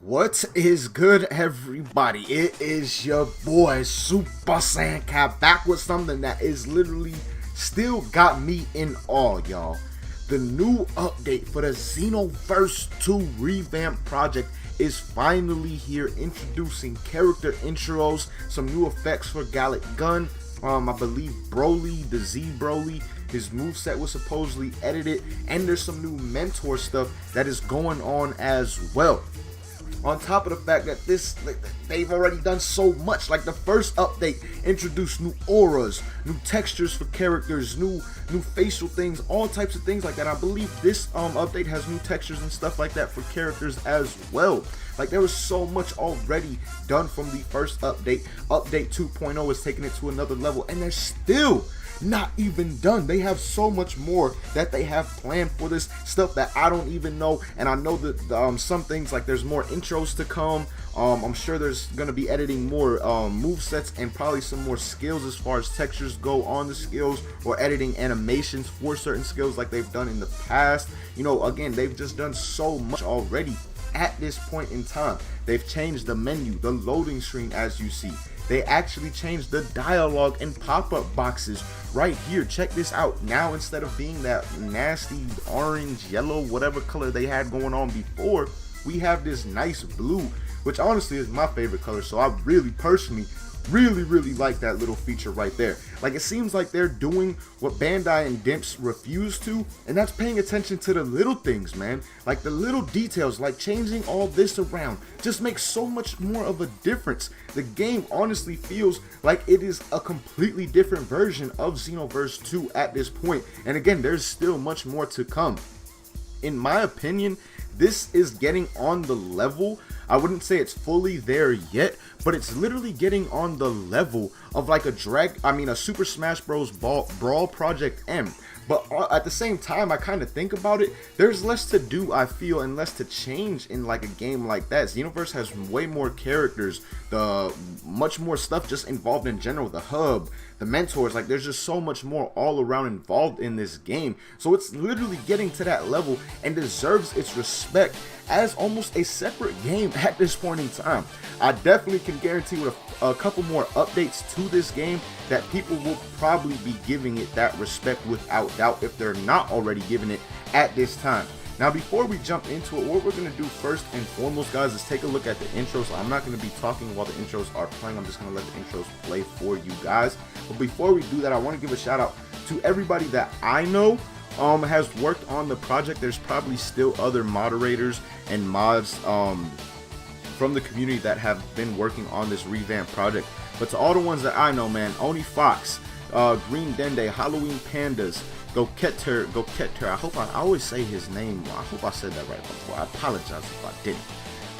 What is good, everybody? It is your boy Super Saiyan Cap back with something that is literally still got me in awe, y'all. The new update for the XENOVERSE 2 Revamp project is finally here, introducing character intros, some new effects for Gallic Gun. I believe Broly, the Z Broly, his moveset was supposedly edited, and there's some new mentor stuff that is going on as well. On top of the fact that they've already done so much. Like the first update introduced new auras, new textures for characters, new facial things, all types of things like that. I believe this update has new textures and stuff like that for characters as well. Like there was so much already done from the first update. Update 2.0 is taking it to another level, and they're still not even done. They have so much more that they have planned for this stuff that I don't even know. And I know that some things, like there's more intros to come. I'm sure there's gonna be editing more move sets and probably some more skills as far as textures go on the skills, or editing animations for certain skills like they've done in the past. You know, again, they've just done so much already at this point in time. They've changed the menu, the loading screen, as you see. They actually changed the dialogue and pop-up boxes right here. Check this out. Now, instead of being that nasty orange, yellow, whatever color they had going on before, we have this nice blue, which honestly is my favorite color. So I really personally really like that little feature right there. Like, it seems like they're doing what Bandai and Dimps refuse to, and that's paying attention to the little things, man. Like the little details, like changing all this around just makes so much more of a difference. The game honestly feels like it is a completely different version of XENOVERSE 2 at this point. And again, there's still much more to come. In my opinion, this is getting on the level. I wouldn't say it's fully there yet, but it's literally getting on the level of like a Super Smash Bros. Brawl Project M. But at the same time, I kind of think about it, there's less to do, I feel, and less to change in like a game like that. XENOVERSE has way more characters, much more stuff just involved in general, the hub, the mentors. Like there's just so much more all around involved in this game. So it's literally getting to that level and deserves its respect as almost a separate game at this point in time. I definitely can guarantee with a couple more updates to this game that people will probably be giving it that respect without doubt, if they're not already giving it at this time. Now, before we jump into it, what we're going to do first and foremost, guys, is take a look at the intros. I'm not going to be talking while the intros are playing. I'm just going to let the intros play for you guys. But before we do that, I want to give a shout out to everybody that I know has worked on the project. There's probably still other moderators and mods from the community that have been working on this revamp project. But to all the ones that I know, man, Oni Fox, Green Dende, Halloween Pandas, Go Keter, I always say his name. I hope I said that right before. I apologize if I didn't.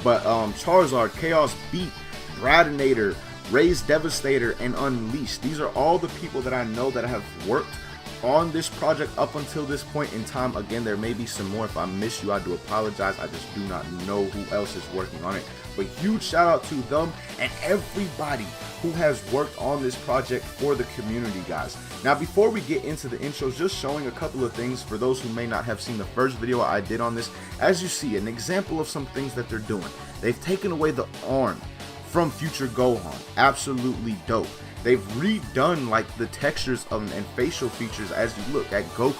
But Charizard, Chaos Beat, Bradinator, Ray's Devastator, and Unleashed. These are all the people that I know that have worked on this project up until this point in time. Again, there may be some more. If I miss you, I do apologize. I just do not know who else is working on it. But huge shout out to them and everybody who has worked on this project for the community, guys. Now, before we get into the intros, just showing a couple of things for those who may not have seen the first video I did on this. As you see, an example of some things that they're doing. They've taken away the arm from Future Gohan. Absolutely dope. They've redone like the textures and facial features as you look at Goku.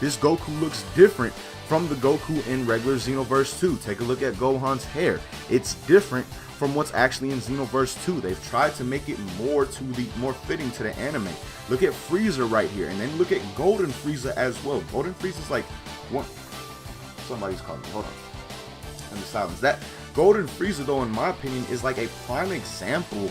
This Goku looks different from the Goku in regular XENOVERSE 2. Take a look at Gohan's hair. It's different from what's actually in XENOVERSE 2. They've tried to make it more fitting to the anime. Look at Frieza right here, and then look at Golden Frieza as well. Golden Frieza's like one. Somebody's calling me. Hold on. Let me silence that. Golden Frieza, though, in my opinion, is like a prime example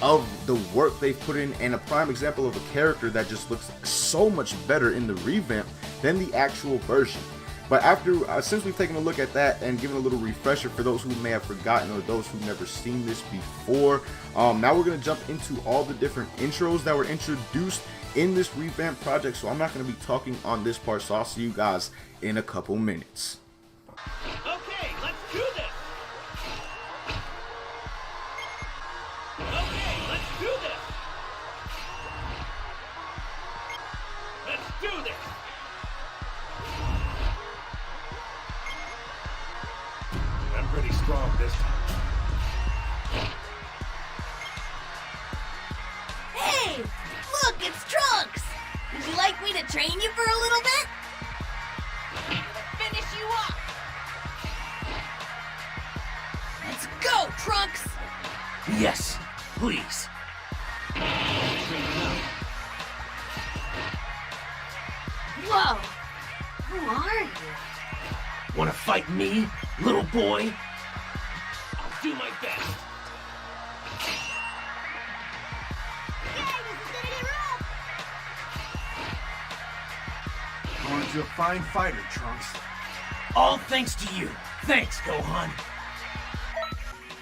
of the work they've put in, and a prime example of a character that just looks so much better in the revamp than the actual version. But after since we've taken a look at that and given a little refresher for those who may have forgotten or those who've never seen this before, now we're going to jump into all the different intros that were introduced in this revamp project. So I'm not going to be talking on this part, so I'll see you guys in a couple minutes. Okay, let's do this. Okay, let's do this. Let's do this. I'm pretty strong. wrong this time. Hey! Look, it's Trunks! Would you like me to train you for a little bit? I'm gonna finish you off! Let's go, Trunks! Yes, please. Whoa! Who are you? Want to fight me, little boy? I'll do my best. Aren't you a fine fighter, Trunks? All thanks to you. Thanks, Gohan.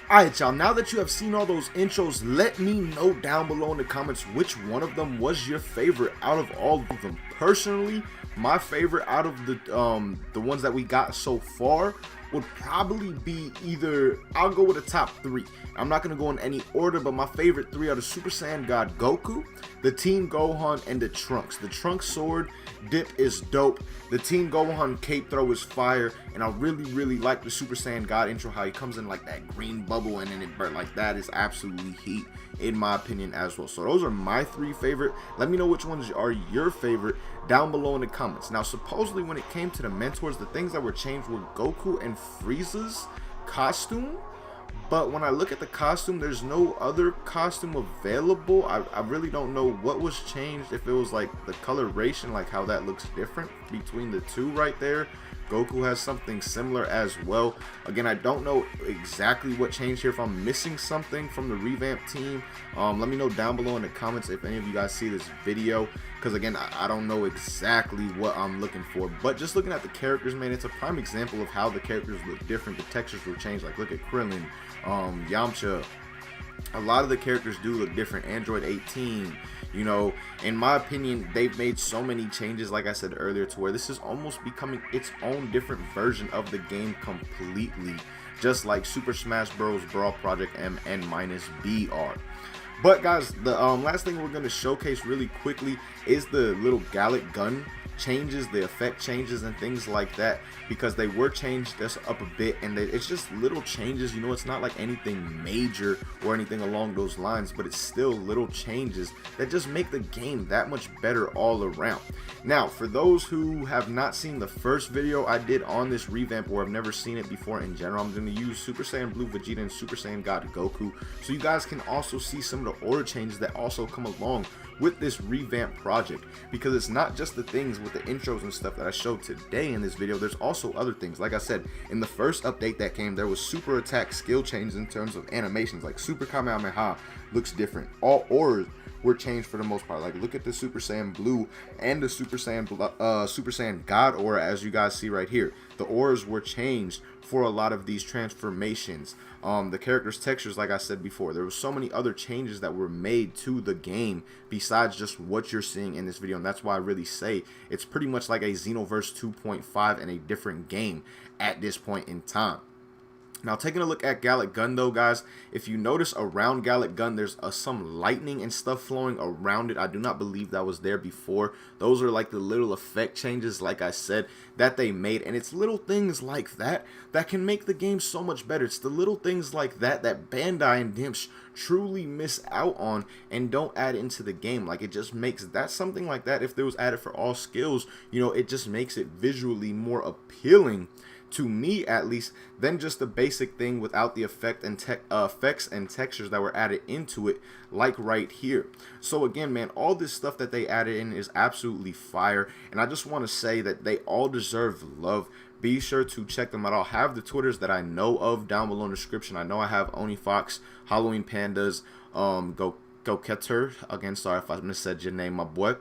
Alright y'all, now that you have seen all those intros, let me know down below in the comments which one of them was your favorite out of all of them. Personally, my favorite out of the ones that we got so far would probably be either, I'll go with the top three. I'm not going to go in any order, but my favorite three are the Super Saiyan God Goku, the Team Gohan, and the Trunks. The Trunks sword dip is dope. The Team Gohan cape throw is fire, and I really like the Super Saiyan God intro, how he comes in like that green bubble and then it burnt like that is absolutely heat in my opinion as well. So those are my three favorite. Let me know which ones are your favorite down below in the comments. Now supposedly when it came to the mentors, the things that were changed were Goku and Frieza's costume. But when I look at the costume, there's no other costume available. I really don't know what was changed, if it was like the coloration, like how that looks different between the two right there. Goku has something similar as well. Again, I don't know exactly what changed here. If I'm missing something from the Revamp team, let me know down below in the comments if any of you guys see this video, because again, I don't know exactly what I'm looking for. But just looking at the characters, man, it's a prime example of how the characters look different. The textures were changed. Like look at Krillin, Yamcha. A lot of the characters do look different. Android 18, you know, in my opinion, they've made so many changes, like I said earlier, to where this is almost becoming its own different version of the game completely, just like Super Smash Bros. Brawl Project MN-BR. But guys, the last thing we're going to showcase really quickly is the little Gallic Gun changes, the effect changes and things like that, because they were changed this up a bit, and it's just little changes, you know. It's not like anything major or anything along those lines, but it's still little changes that just make the game that much better all around. Now for those who have not seen the first video I did on this revamp, or have never seen it before in general, I'm going to use Super Saiyan Blue Vegeta and Super Saiyan God Goku, so you guys can also see some of the order changes that also come along with this revamp project, because it's not just the things with the intros and stuff that I showed today in this video. There's also other things. Like I said, in the first update that came, there was super attack skill changes in terms of animations, like Super Kamehameha looks different. All auras were changed for the most part. Like look at the Super Saiyan Blue and the Super Saiyan God aura, as you guys see right here. The auras were changed for a lot of these transformations. The characters' textures, like I said before, there were so many other changes that were made to the game besides just what you're seeing in this video, and that's why I really say it's pretty much like a XENOVERSE 2.5 and a different game at this point in time. Now taking a look at Gallic Gun though, guys, if you notice around Gallic Gun, there's some lightning and stuff flowing around it. I do not believe that was there before. Those are like the little effect changes, like I said, that they made, and it's little things like that that can make the game so much better. It's the little things like that that Bandai and Dimps truly miss out on and don't add into the game. Like it just makes that something like that, if there was added for all skills, you know, it just makes it visually more appealing, to me at least, than just the basic thing without the effects and textures that were added into it, like right here. So again, man, all this stuff that they added in is absolutely fire, and I just want to say that they all deserve love. Be sure to check them out. I'll have the Twitters that I know of down below in the description. I know I have Oni Fox, Halloween Pandas, Go Keter, again, sorry if I missaid your name, my boy,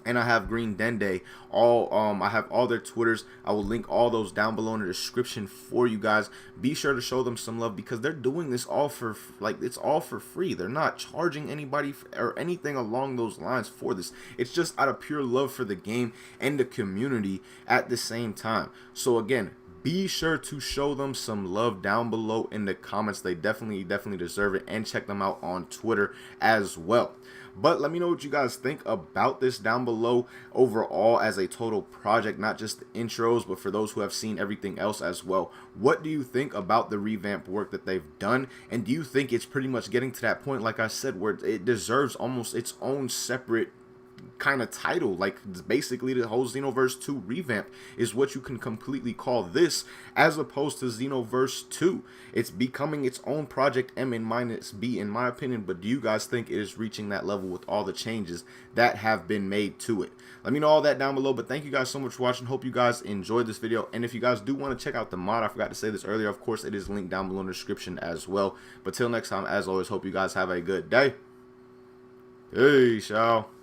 and I have Green Dende. I have all their Twitters. I will link all those down below in the description for you guys. Be sure to show them some love, because they're doing this all for, like, it's all for free. They're not charging anybody or anything along those lines for this. It's just out of pure love for the game and the community at the same time. So again, be sure to show them some love down below in the comments. They definitely deserve it, and check them out on Twitter as well. But let me know what you guys think about this down below overall as a total project, not just the intros, but for those who have seen everything else as well. What do you think about the revamp work that they've done? And do you think it's pretty much getting to that point, like I said, where it deserves almost its own separate kind of title? Like, basically the whole Xenoverse 2 revamp is what you can completely call this, as opposed to Xenoverse 2. It's becoming its own project M-B in my opinion. But do you guys think it is reaching that level with all the changes that have been made to it? Let me know all that down below. But thank you guys so much for watching. Hope you guys enjoyed this video, and if you guys do want to check out the mod, I forgot to say this earlier, of course it is linked down below in the description as well. But till next time, as always, hope you guys have a good day. Peace, y'all.